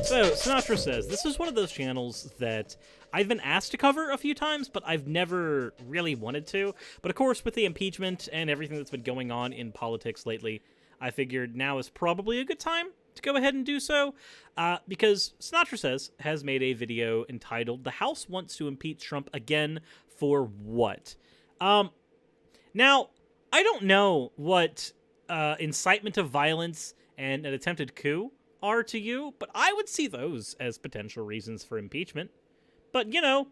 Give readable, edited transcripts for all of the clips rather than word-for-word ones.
So, Sinatra says, this is one of those channels that I've been asked to cover a few times, but I've never really wanted to. But of course, with the impeachment and everything that's been going on in politics lately, I figured now is probably a good time to go ahead and do so, because Sinatra Says has made a video entitled, "The House Wants to Impeach Trump Again for What?" Now, I don't know what incitement of violence and an attempted coup are to you, but I would see those as potential reasons for impeachment. But, you know,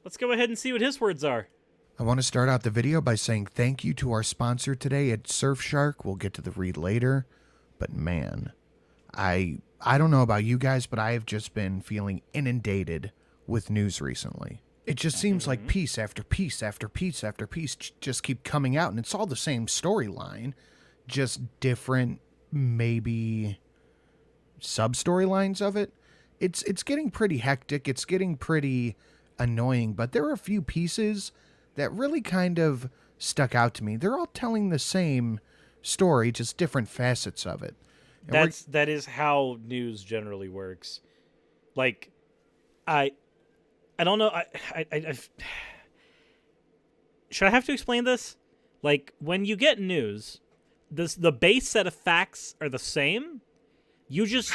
let's go ahead and see what his words are. I want to start out the video by saying thank you to our sponsor today at Surfshark. We'll get to the read later. But man, I don't know about you guys, but I have just been feeling inundated with news recently. It just seems like piece after piece after piece after piece just keep coming out, and it's all the same storyline, just different, maybe sub-storylines of it. It's getting pretty hectic. It's getting pretty annoying, but there are a few pieces that really kind of stuck out to me. They're all telling the same story, just different facets of it. And that is how news generally works. Like, I don't know. Should I have to explain this? Like, when you get news, the base set of facts are the same. You just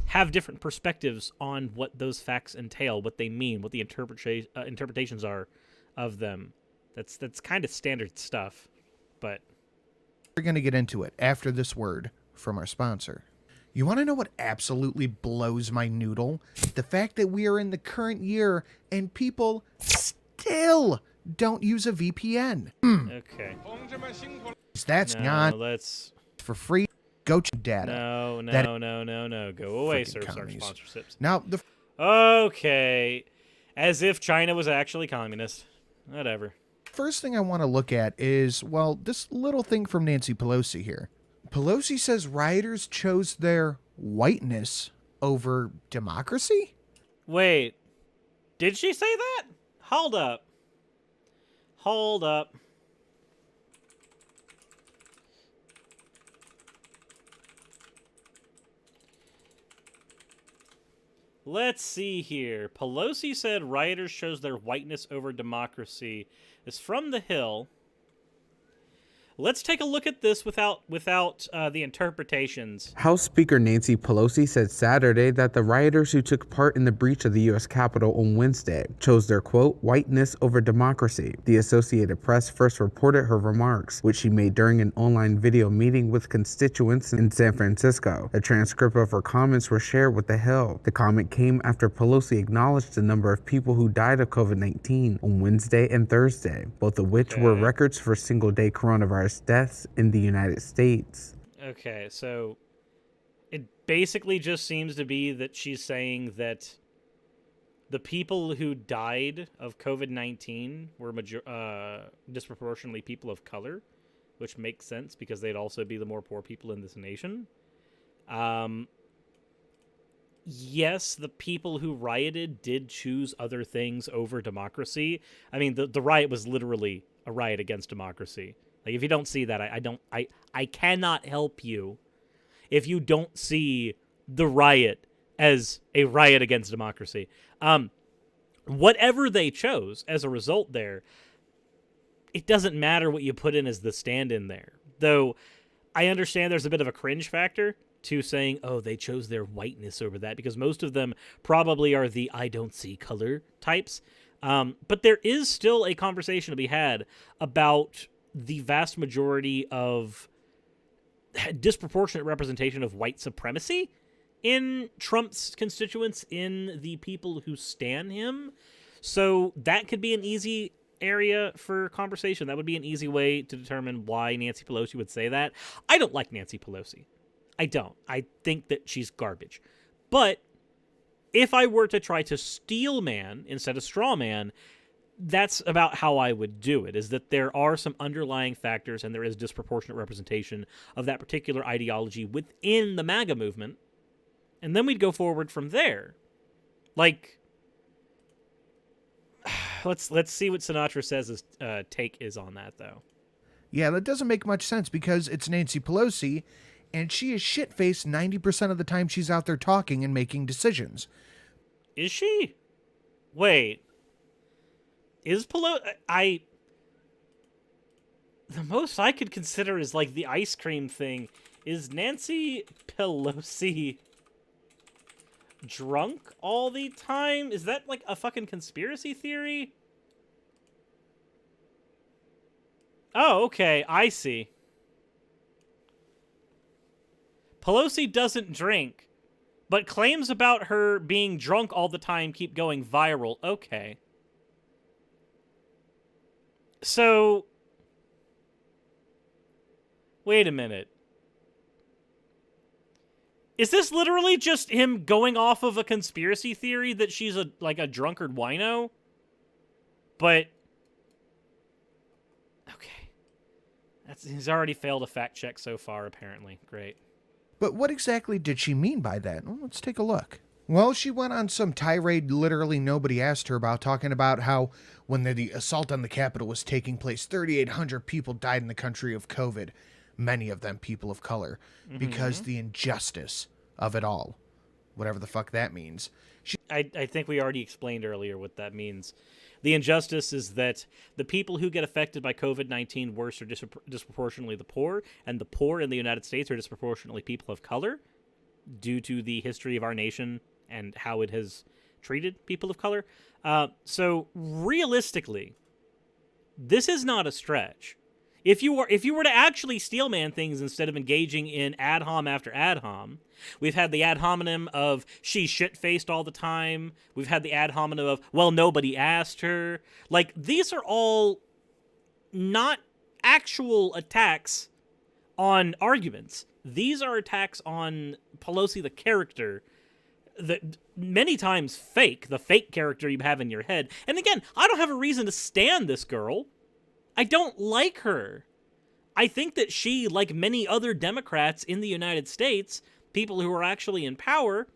have different perspectives on what those facts entail, what they mean, what the interpretations are of them. That's kind of standard stuff, but we're going to get into it after this word from our sponsor. You want to know what absolutely blows my noodle? The fact that we are in the current year and people still don't use a VPN. Okay. That's not for free. Go check data. No. Go away, sir. Sponsorships. Now, okay. As if China was actually communist. Whatever. First thing I want to look at is, well, this little thing from Nancy Pelosi here. Pelosi says rioters chose their whiteness over democracy? Wait. Did she say that? Hold up. Let's see here. Pelosi said rioters chose their whiteness over democracy. It's from The Hill. Let's take a look at this without the interpretations. House Speaker Nancy Pelosi said Saturday that the rioters who took part in the breach of the U.S. Capitol on Wednesday chose their, quote, whiteness over democracy. The Associated Press first reported her remarks, which she made during an online video meeting with constituents in San Francisco. A transcript of her comments were shared with The Hill. The comment came after Pelosi acknowledged the number of people who died of COVID-19 on Wednesday and Thursday, both of which were records for single-day coronavirus deaths in the United States. Okay, so it basically just seems to be that she's saying that the people who died of COVID-19 were disproportionately people of color, which makes sense because they'd also be the more poor people in this nation. Yes, the people who rioted did choose other things over democracy. I mean, the riot was literally a riot against democracy. Like, if you don't see that, I cannot help you if you don't see the riot as a riot against democracy. Whatever they chose as a result there, it doesn't matter what you put in as the stand-in there. Though, I understand there's a bit of a cringe factor to saying, oh, they chose their whiteness over that, because most of them probably are the I don't see color types. But there is still a conversation to be had about the vast majority of disproportionate representation of white supremacy in Trump's constituents, in the people who stan him. So that could be an easy area for conversation. That would be an easy way to determine why Nancy Pelosi would say that. I don't like Nancy Pelosi. I don't. I think that she's garbage. But if I were to try to steel man instead of straw man, that's about how I would do it, is that there are some underlying factors and there is disproportionate representation of that particular ideology within the MAGA movement. And then we'd go forward from there. Like, let's see what Sinatra says his take is on that, though. Yeah, that doesn't make much sense because it's Nancy Pelosi, And she is shit-faced 90% of the time she's out there talking and making decisions. Is she? Wait. Is Pelosi... The most I could consider is, like, the ice cream thing. Is Nancy Pelosi drunk all the time? Is that, like, a fucking conspiracy theory? Oh, okay. I see. Pelosi doesn't drink, but claims about her being drunk all the time keep going viral. Okay. So... Wait a minute. Is this literally just him going off of a conspiracy theory that she's a drunkard wino? But... Okay. He's already failed a fact check so far, apparently. Great. But what exactly did she mean by that? Well, let's take a look. Well, she went on some tirade literally nobody asked her about, talking about how when the assault on the Capitol was taking place, 3,800 people died in the country of COVID, many of them people of color, because the injustice of it all, whatever the fuck that means. I think we already explained earlier what that means. The injustice is that the people who get affected by COVID-19 worse are disproportionately the poor, and the poor in the United States are disproportionately people of color due to the history of our nation and how it has treated people of color. So realistically, this is not a stretch. If you were to actually steelman things instead of engaging in ad hom after ad hom, we've had the ad hominem of she's shit-faced all the time. We've had the ad hominem of, well, nobody asked her. Like, these are all not actual attacks on arguments. These are attacks on Pelosi, the character, that many times fake, the fake character you have in your head. And again, I don't have a reason to stand this girl. I don't like her. I think that she, like many other Democrats in the United States, people who are actually in power,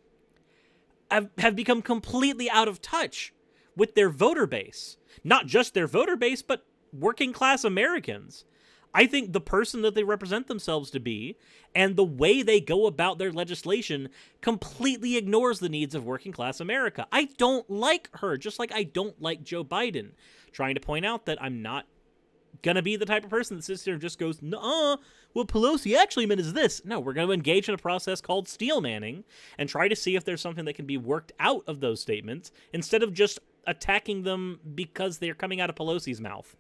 have become completely out of touch with their voter base. Not just their voter base, but working class Americans. I think the person that they represent themselves to be and the way they go about their legislation completely ignores the needs of working class America. I don't like her, just like I don't like Joe Biden. Trying to point out that I'm not gonna be the type of person that sits there and just goes, "Nuh-uh, what Pelosi actually meant is this." No, we're gonna engage in a process called steelmanning and try to see if there's something that can be worked out of those statements instead of just attacking them because they're coming out of Pelosi's mouth.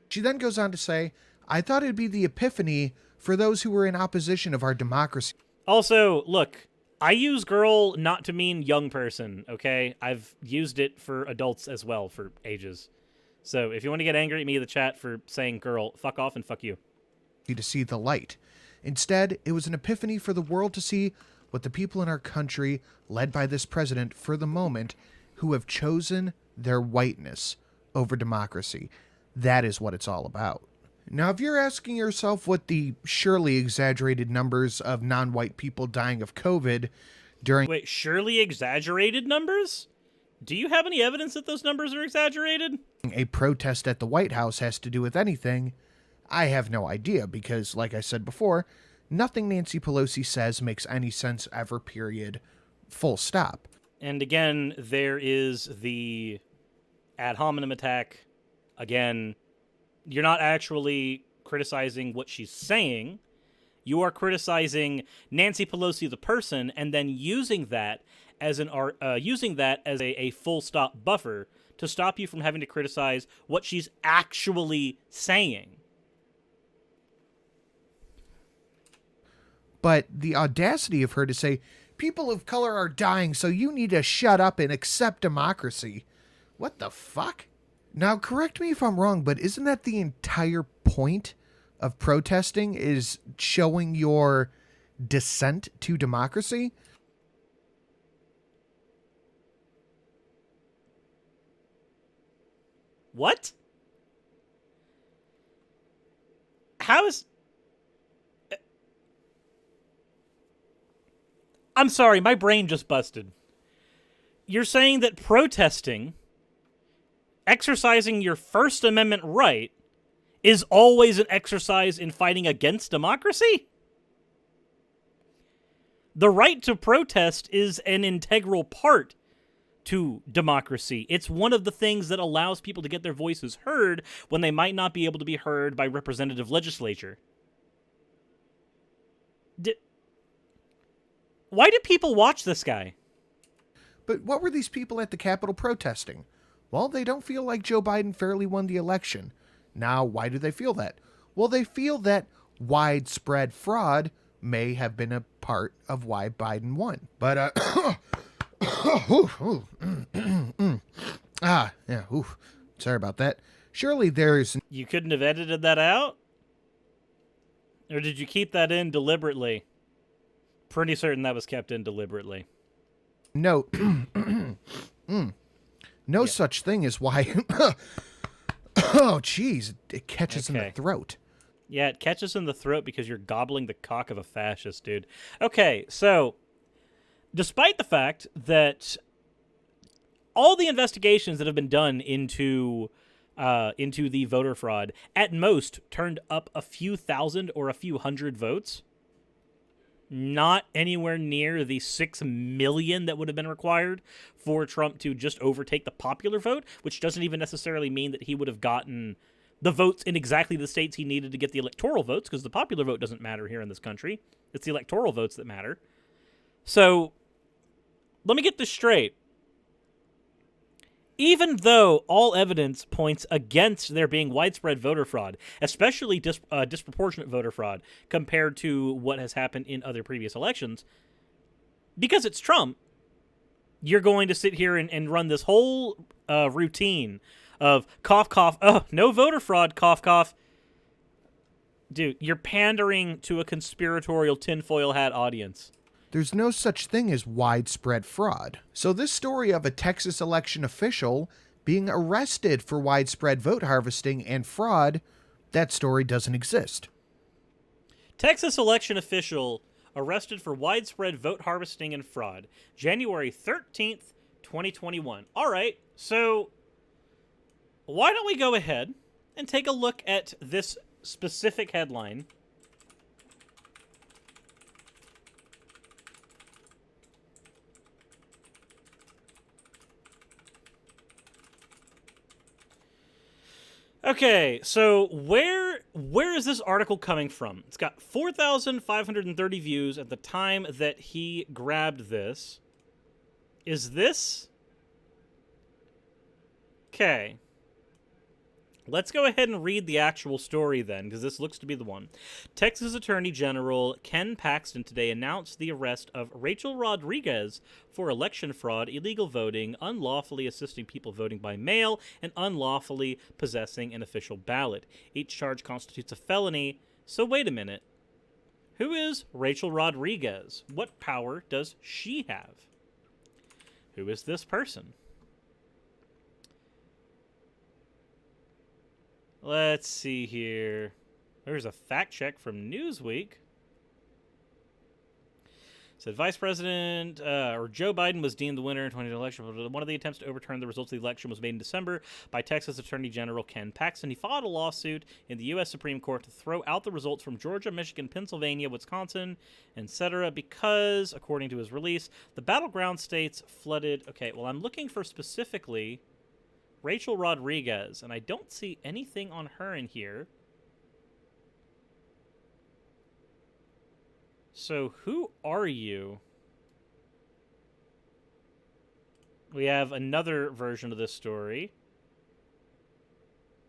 She then goes on to say, I thought it'd be the epiphany for those who were in opposition of our democracy. Also, look, I use girl not to mean young person, okay? I've used it for adults as well for ages. So if you want to get angry at me in the chat for saying girl, fuck off and fuck you. To see the light. Instead, it was an epiphany for the world to see what the people in our country, led by this president for the moment, who have chosen their whiteness over democracy. That is what it's all about. Now, if you're asking yourself what the surely exaggerated numbers of non-white people dying of COVID during... Wait, surely exaggerated numbers? Do you have any evidence that those numbers are exaggerated? A protest at the White House has to do with anything, I have no idea, because, like I said before, nothing Nancy Pelosi says makes any sense ever, period, full stop. And again, there is the ad hominem attack. Again, you're not actually criticizing what she's saying. You are criticizing Nancy Pelosi the person, and then using that as a full stop buffer to stop you from having to criticize what she's actually saying. But the audacity of her to say, people of color are dying, so you need to shut up and accept democracy. What the fuck? Now, correct me if I'm wrong, but isn't that the entire point of protesting, is showing your dissent to democracy? What? How is... I'm sorry, my brain just busted. You're saying that protesting, exercising your First Amendment right, is always an exercise in fighting against democracy? The right to protest is an integral part to democracy. It's one of the things that allows people to get their voices heard when they might not be able to be heard by representative legislature. Why do people watch this guy? But what were these people at the Capitol protesting? Well, they don't feel like Joe Biden fairly won the election. Now, why do they feel that? Well, they feel that widespread fraud may have been a part of why Biden won. But, sorry about that. Surely there's... You couldn't have edited that out? Or did you keep that in deliberately? Pretty certain that was kept in deliberately. No, no such thing as why... Oh, jeez, it catches in the throat. Yeah, it catches in the throat because you're gobbling the cock of a fascist, dude. Okay, so despite the fact that all the investigations that have been done into the voter fraud at most turned up a few thousand or a few hundred votes, not anywhere near the 6 million that would have been required for Trump to just overtake the popular vote, which doesn't even necessarily mean that he would have gotten the votes in exactly the states he needed to get the electoral votes, because the popular vote doesn't matter here in this country. It's the electoral votes that matter. So, let me get this straight. Even though all evidence points against there being widespread voter fraud, especially disproportionate voter fraud compared to what has happened in other previous elections, because it's Trump, you're going to sit here and run this whole routine of cough, cough, oh, no voter fraud, cough, cough. Dude, you're pandering to a conspiratorial tinfoil hat audience. There's no such thing as widespread fraud. So this story of a Texas election official being arrested for widespread vote harvesting and fraud, that story doesn't exist. Texas election official arrested for widespread vote harvesting and fraud. January 13th, 2021. All right, so why don't we go ahead and take a look at this specific headline. Okay, so where is this article coming from? It's got 4,530 views at the time that he grabbed this. Is this? Okay. Let's go ahead and read the actual story then, because this looks to be the one. Texas Attorney General Ken Paxton today announced the arrest of Rachel Rodriguez for election fraud, illegal voting, unlawfully assisting people voting by mail, and unlawfully possessing an official ballot. Each charge constitutes a felony. So wait a minute. Who is Rachel Rodriguez? What power does she have? Who is this person? Let's see here. There's a fact check from Newsweek. Said Vice President or Joe Biden was deemed the winner in 2020 election. One of the attempts to overturn the results of the election was made in December by Texas Attorney General Ken Paxton. He filed a lawsuit in the U.S. Supreme Court to throw out the results from Georgia, Michigan, Pennsylvania, Wisconsin, etc. because, according to his release, the battleground states flooded. Okay, well, I'm looking for specifically Rachel Rodriguez, and I don't see anything on her in here. So who are you? We have another version of this story.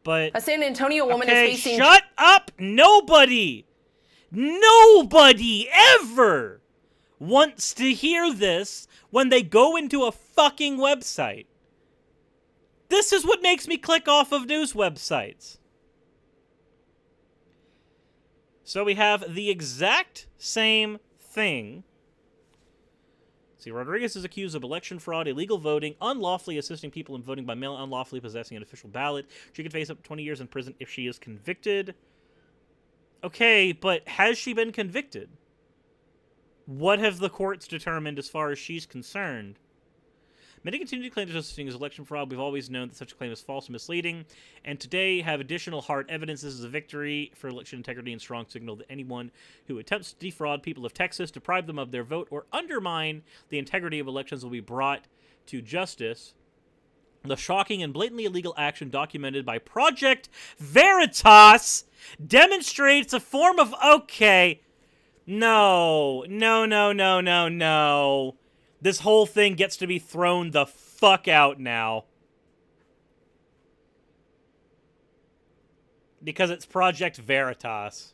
But a San Antonio woman is facing... Shut up! Nobody ever wants to hear this when they go into a fucking website. This is what makes me click off of news websites. So we have the exact same thing. See, Rodriguez is accused of election fraud, illegal voting, unlawfully assisting people in voting by mail, unlawfully possessing an official ballot. She could face up to 20 years in prison if she is convicted. Okay, but has she been convicted? What have the courts determined as far as she's concerned? Many continue to claim that Josephine is election fraud. We've always known that such a claim is false and misleading, and today have additional hard evidence. This is a victory for election integrity and strong signal that anyone who attempts to defraud people of Texas, deprive them of their vote, or undermine the integrity of elections will be brought to justice. The shocking and blatantly illegal action documented by Project Veritas demonstrates a form of... Okay. No. This whole thing gets to be thrown the fuck out now. Because it's Project Veritas.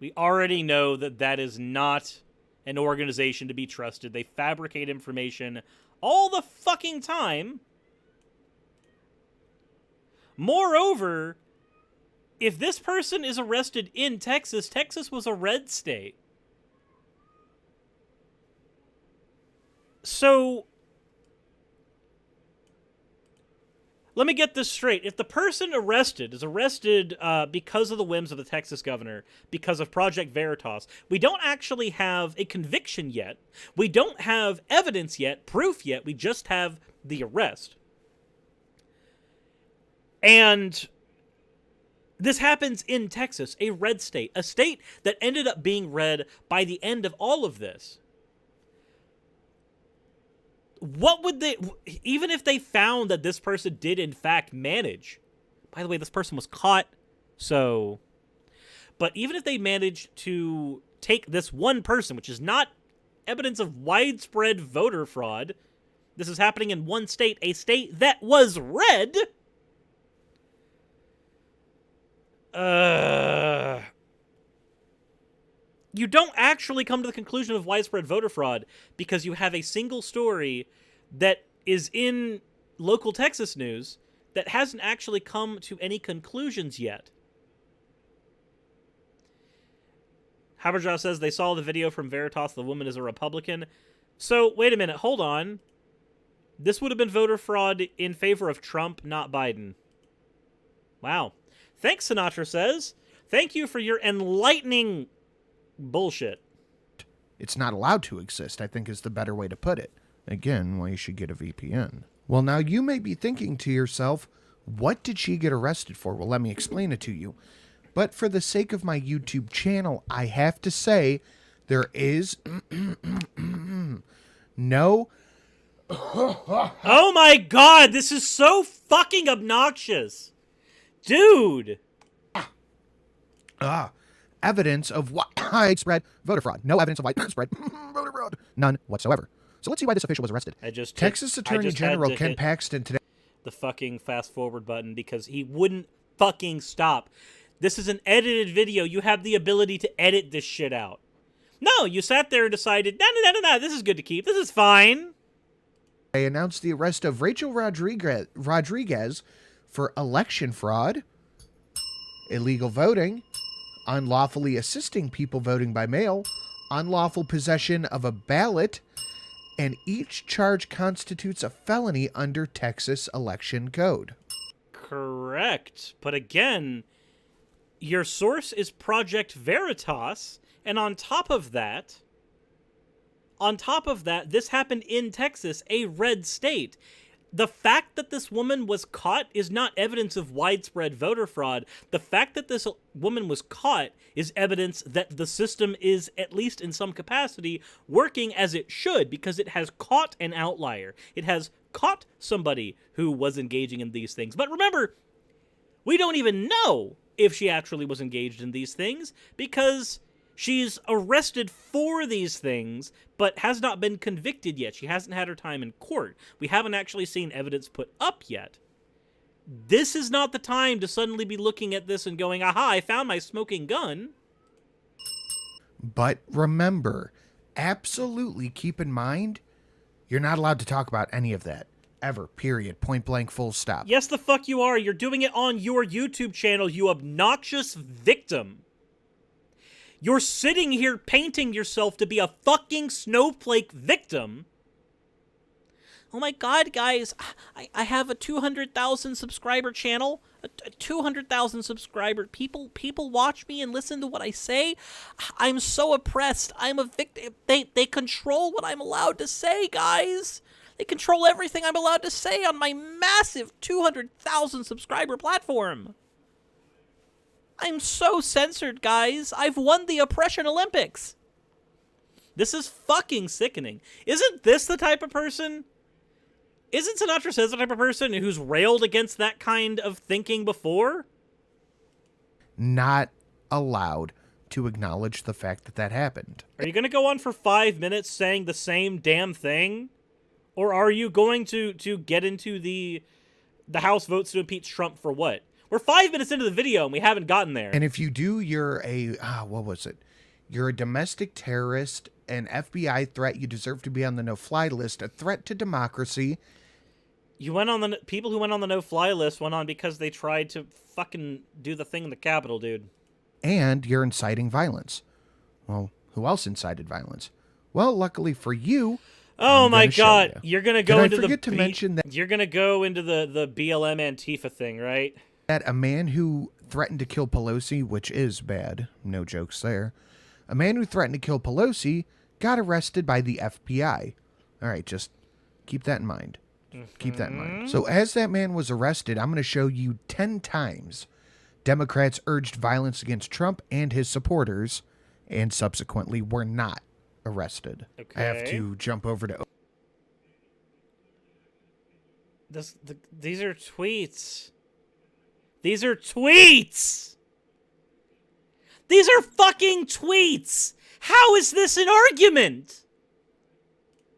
We already know that that is not an organization to be trusted. They fabricate information all the fucking time. Moreover, if this person is arrested in Texas, Texas was a red state. So, let me get this straight. If the person arrested is arrested because of the whims of the Texas governor, because of Project Veritas, we don't actually have a conviction yet. We don't have evidence yet, proof yet. We just have the arrest. And this happens in Texas, a red state, a state that ended up being red by the end of all of this. What would they, even if they found that this person did in fact manage, by the way, this person was caught, so, but even if they managed to take this one person, which is not evidence of widespread voter fraud, this is happening in one state, a state that was red, you don't actually come to the conclusion of widespread voter fraud because you have a single story that is in local Texas news that hasn't actually come to any conclusions yet. Haberjaw says they saw the video from Veritas. The woman is a Republican. So, wait a minute. Hold on. This would have been voter fraud in favor of Trump, not Biden. Wow. Thanks, Sinatra says. Thank you for your enlightening bullshit. It's not allowed to exist, I think is the better way to put it. Again, why you should get a VPN. Well, now you may be thinking to yourself, what did she get arrested for? Well, let me explain it to you. But for the sake of my YouTube channel, I have to say there is no... Oh my god, this is so fucking obnoxious. Dude. Evidence of widespread voter fraud. No evidence of widespread voter fraud. None whatsoever. So let's see why this official was arrested. Texas Attorney General Ken Paxton today. The fucking fast forward button because he wouldn't fucking stop. This is an edited video. You have the ability to edit this shit out. No, you sat there and decided, no, this is good to keep. This is fine. They announced the arrest of Rachel Rodriguez for election fraud, illegal voting, unlawfully assisting people voting by mail, unlawful possession of a ballot, and each charge constitutes a felony under Texas election code. Correct. But again, your source is Project Veritas, and on top of that, this happened in Texas, a red state. The fact that this woman was caught is not evidence of widespread voter fraud. The fact that this woman was caught is evidence that the system is, at least in some capacity, working as it should because it has caught an outlier. It has caught somebody who was engaging in these things. But remember, we don't even know if she actually was engaged in these things because she's arrested for these things, but has not been convicted yet. She hasn't had her time in court. We haven't actually seen evidence put up yet. This is not the time to suddenly be looking at this and going, aha, I found my smoking gun. But remember, absolutely keep in mind, you're not allowed to talk about any of that. Ever. Period. Point blank, full stop. Yes, the fuck you are. You're doing it on your YouTube channel, you obnoxious victim. You're sitting here painting yourself to be a fucking snowflake victim oh my God, guys, I have a 200,000 subscriber channel. A 200,000 subscriber. People watch me and listen to what I say. I'm so oppressed. I'm a victim. They control what I'm allowed to say, guys. They control everything I'm allowed to say on my massive 200,000 subscriber platform. I'm so censored, guys. I've won the Oppression Olympics. This is fucking sickening. Isn't this the type of person? Isn't Sinatra says the type of person who's railed against that kind of thinking before? Not allowed to acknowledge the fact that that happened. Are you going to go on for 5 minutes saying the same damn thing? Or are you going to get into the House votes to impeach Trump for what? We're 5 minutes into the video and we haven't gotten there. And if you do, you're a, what was it? You're a domestic terrorist, an FBI threat. You deserve to be on the no-fly list, a threat to democracy. You went on the people who went on the no-fly list went on because they tried to fucking do the thing in the Capitol, dude. And you're inciting violence. Well, who else incited violence? Well, luckily for you. Oh my God! You're gonna go into you're gonna go into the BLM Antifa thing, right? That a man who threatened to kill Pelosi, which is bad, no jokes there. A man who threatened to kill Pelosi got arrested by the FBI. All right, just keep that in mind. Keep that in mind. So as that man was arrested, I'm going to show you 10 times Democrats urged violence against Trump and his supporters, and subsequently were not arrested. Okay. I have to jump over to... These are tweets. These are tweets! These are fucking tweets! How is this an argument?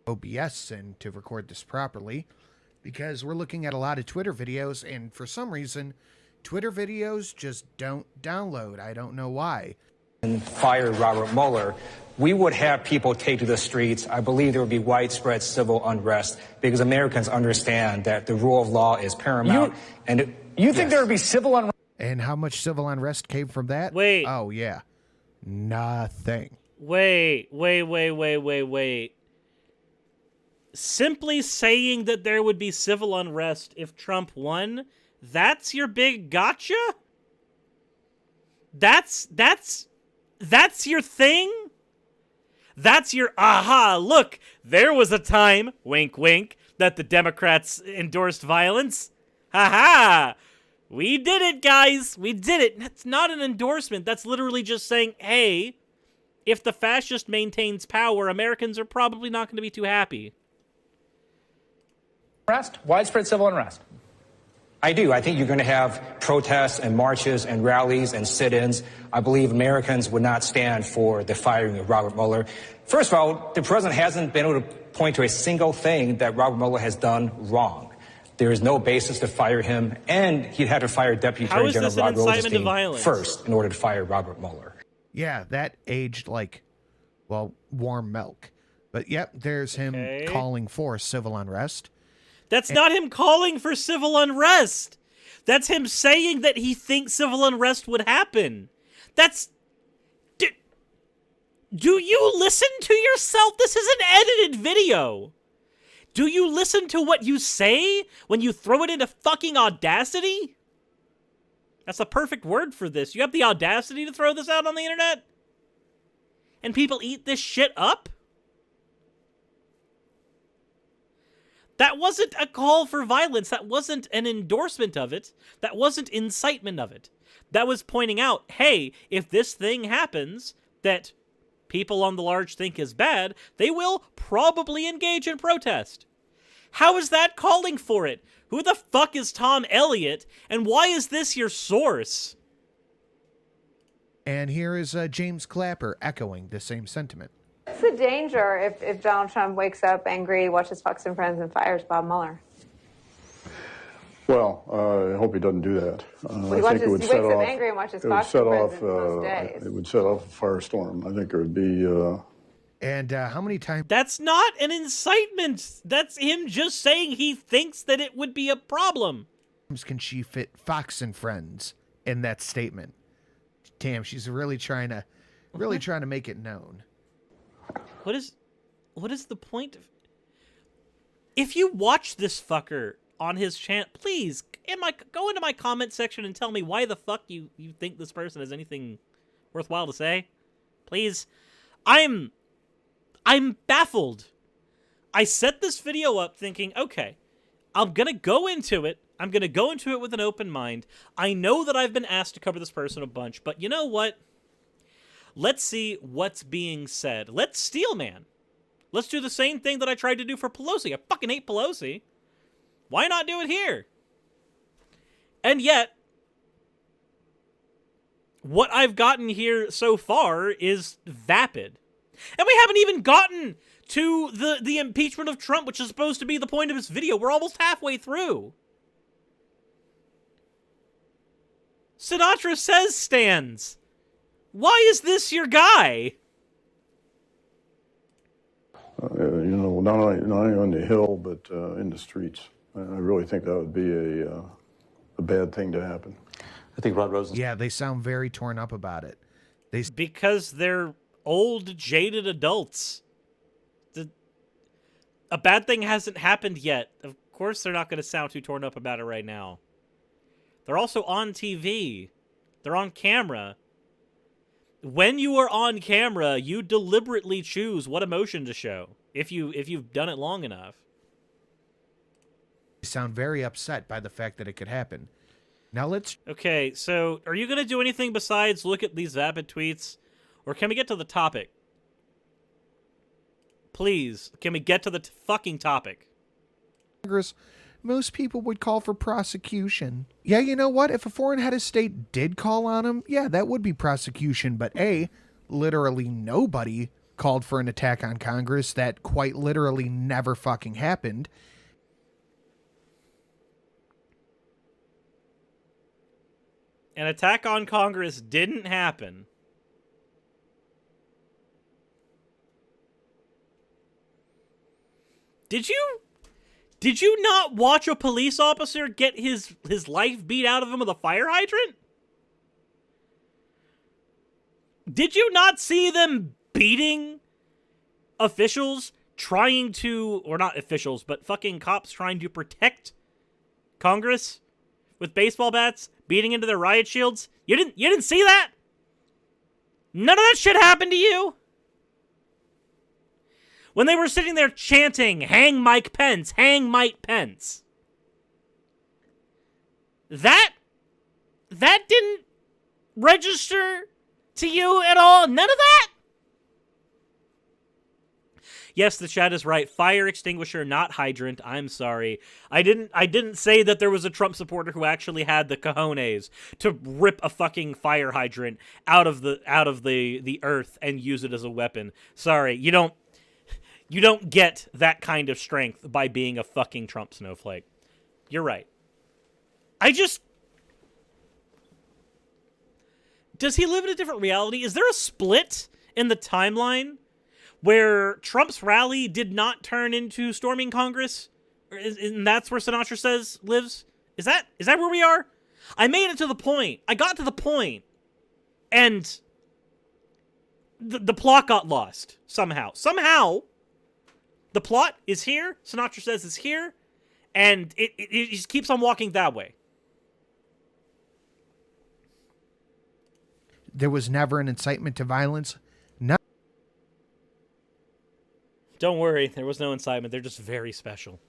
OBS and to record this properly, because we're looking at a lot of Twitter videos, and for some reason, Twitter videos just don't download. I don't know why. And fired Robert Mueller, we would have people take to the streets. I believe there would be widespread civil unrest because Americans understand that the rule of law is paramount. You think there would be civil unrest? And how much civil unrest came from that? Wait. Oh, yeah. Nothing. Wait. Simply saying that there would be civil unrest if Trump won, that's your big gotcha? That's your thing? That's your aha, look, there was a time, wink wink, that the Democrats endorsed violence. Ha-ha! We did it, guys! We did it! That's not an endorsement. That's literally just saying, hey, if the fascist maintains power, Americans are probably not going to be too happy. Widespread civil unrest. I do. I think you're going to have protests and marches and rallies and sit-ins. I believe Americans would not stand for the firing of Robert Mueller. First of all, the president hasn't been able to point to a single thing that Robert Mueller has done wrong. There is no basis to fire him, and he'd have to fire Deputy Attorney General Rod Rosenstein first in order to fire Robert Mueller. Yeah, that aged like, well, warm milk. But yep, there's him calling for civil unrest. That's not him calling for civil unrest. That's him saying that he thinks civil unrest would happen. That's... Do you listen to yourself? This is an edited video. Do you listen to what you say when you throw it into fucking Audacity? That's the perfect word for this. You have the audacity to throw this out on the internet? And people eat this shit up? That wasn't a call for violence. That wasn't an endorsement of it. That wasn't incitement of it. That was pointing out, hey, if this thing happens that people on the large think is bad, they will probably engage in protest. How is that calling for it? Who the fuck is Tom Elliott, and why is this your source? And here is James Clapper echoing the same sentiment. What's the danger if Donald Trump wakes up angry, watches Fox and Friends, and fires Bob Mueller? Well, I hope he doesn't do that. He wakes up angry and watches Fox and Friends most days. It would set off a firestorm. I think it would be... And how many times... That's not an incitement. That's him just saying he thinks that it would be a problem. Can she fit Fox and Friends in that statement? Damn, she's really trying to make it known. What is the point of... If you watch this fucker on his channel, please go into my comment section and tell me why the fuck you think this person has anything worthwhile to say. Please. I'm baffled. I set this video up thinking, okay, I'm going to go into it. I'm going to go into it with an open mind. I know that I've been asked to cover this person a bunch, but you know what? Let's see what's being said. Let's steelman. Let's do the same thing that I tried to do for Pelosi. I fucking hate Pelosi. Why not do it here? And yet, what I've gotten here so far is vapid. And we haven't even gotten to the impeachment of Trump, which is supposed to be the point of this video. We're almost halfway through. Sinatra says stands. Why is this your guy? Not only on the Hill, but in the streets. I really think that would be a bad thing to happen. I think Rod Rosen. Yeah, they sound very torn up about it. Because they're old, jaded adults. A bad thing hasn't happened yet. Of course they're not going to sound too torn up about it right now. They're also on TV. They're on camera. When you are on camera, you deliberately choose what emotion to show, if you've done it long enough. They sound very upset by the fact that it could happen. Now let's... Okay, so are you going to do anything besides look at these vapid tweets? Or can we get to the topic? Please, can we get to the fucking topic? Congress, most people would call for prosecution. Yeah, you know what? If a foreign head of state did call on him, yeah, that would be prosecution. But literally nobody called for an attack on Congress. That quite literally never fucking happened. An attack on Congress didn't happen. Did you not watch a police officer get his life beat out of him with a fire hydrant? Did you not see them beating officials trying to, or not officials, but fucking cops trying to protect Congress with baseball bats, beating into their riot shields? You didn't see that? None of that shit happened to you? When they were sitting there chanting, "Hang Mike Pence, hang Mike Pence." That didn't register to you at all? None of that? Yes, the chat is right. Fire extinguisher, not hydrant. I'm sorry. I didn't say that there was a Trump supporter who actually had the cojones to rip a fucking fire hydrant out of the earth and use it as a weapon. Sorry. You don't get that kind of strength by being a fucking Trump snowflake. You're right. Does he live in a different reality? Is there a split in the timeline where Trump's rally did not turn into storming Congress? And that's where Sinatra says lives? Is that where we are? I made it to the point. I got to the point. And the plot got lost somehow. Somehow, the plot is here, Sinatra says is here, and it just keeps on walking that way. There was never an incitement to violence. No. Don't worry, there was no incitement. They're just very special.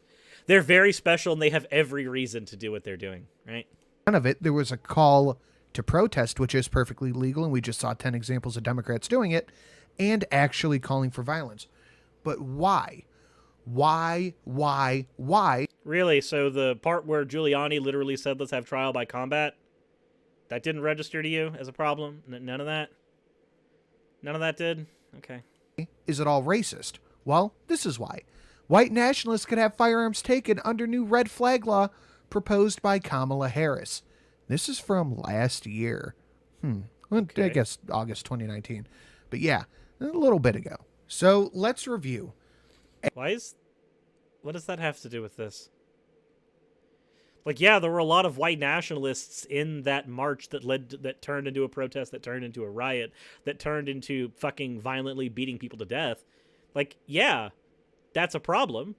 They're very special, and they have every reason to do what they're doing, right? None of it. There was a call to protest, which is perfectly legal, and we just saw 10 examples of Democrats doing it, and actually calling for violence. But why? Why? Really? So the part where Giuliani literally said, "Let's have trial by combat," that didn't register to you as a problem? None of that? None of that did? Okay. Is it all racist? Well, this is why. White nationalists could have firearms taken under new red flag law proposed by Kamala Harris. This is from last year. Okay. I guess August 2019. But yeah, a little bit ago. So let's review. What does that have to do with this? Like, yeah, there were a lot of white nationalists in that march that turned into a protest, that turned into a riot, that turned into fucking violently beating people to death. Like, yeah, that's a problem.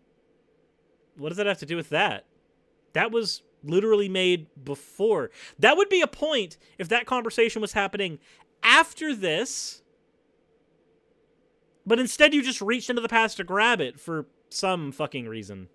What does that have to do with that? That was literally made before. That would be a point if that conversation was happening after this, but instead you just reached into the past to grab it for some fucking reason.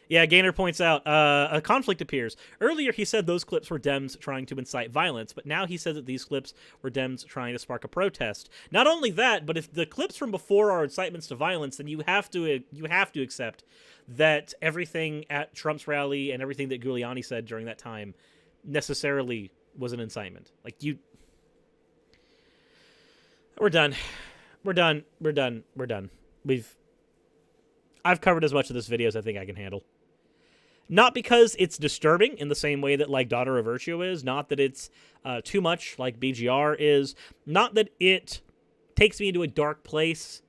Yeah, Gaynor points out, a conflict appears. Earlier he said those clips were Dems trying to incite violence, but now he says that these clips were Dems trying to spark a protest. Not only that, but if the clips from before are incitements to violence, then you have to accept that everything at Trump's rally and everything that Giuliani said during that time necessarily was an incitement. Like, we're done. We're done. We're done. We're done. I've covered as much of this video as I think I can handle. Not because it's disturbing in the same way that, like, Daughter of Virtue is. Not that it's too much like BGR is. Not that it takes me into a dark place.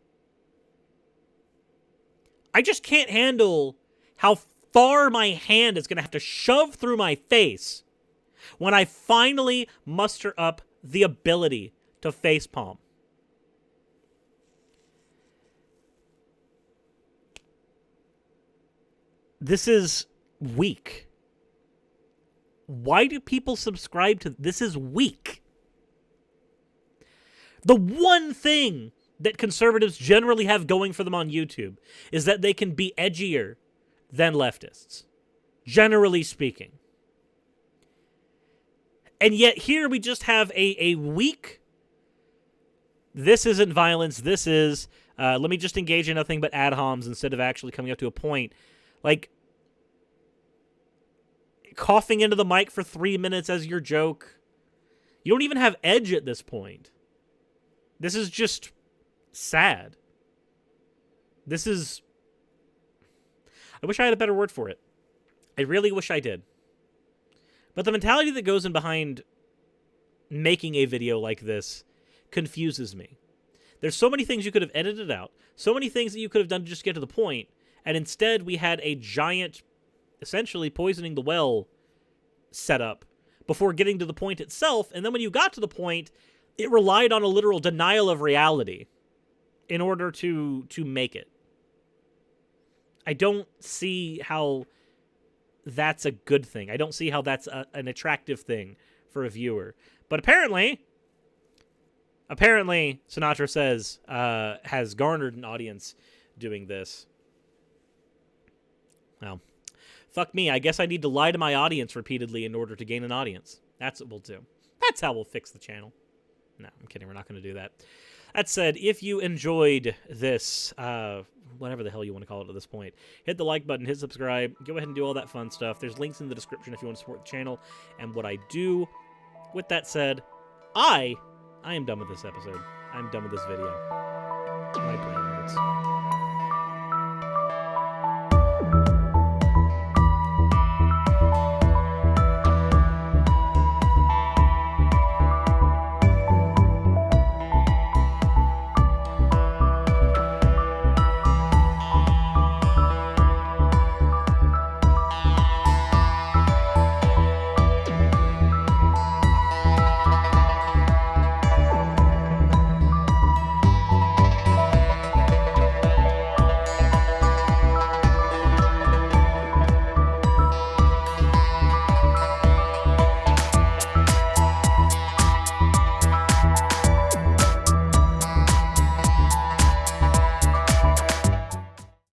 I just can't handle how far my hand is going to have to shove through my face when I finally muster up the ability to facepalm. This is weak. Why do people subscribe to this? Is weak. The one thing that conservatives generally have going for them on YouTube is that they can be edgier than leftists, generally speaking. And yet here we just have a weak, this isn't violence, this is, let me just engage in nothing but ad homs instead of actually coming up to a point. Like, coughing into the mic for 3 minutes as your joke. You don't even have edge at this point. This is just sad. This is... I wish I had a better word for it. I really wish I did. But the mentality that goes in behind making a video like this confuses me. There's so many things you could have edited out, so many things that you could have done to just get to the point, and instead we had a giant, essentially poisoning the well setup before getting to the point itself, and then when you got to the point, it relied on a literal denial of reality in order to make it. I don't see how that's a good thing. I don't see how that's an attractive thing for a viewer. But apparently, Sinatra says, has garnered an audience doing this. Well, fuck me. I guess I need to lie to my audience repeatedly in order to gain an audience. That's what we'll do. That's how we'll fix the channel. No, I'm kidding. We're not going to do that. That said, if you enjoyed this, whatever the hell you want to call it at this point, hit the like button, hit subscribe, go ahead and do all that fun stuff. There's links in the description if you want to support the channel and what I do. With that said, I am done with this episode. I'm done with this video. My brain hurts.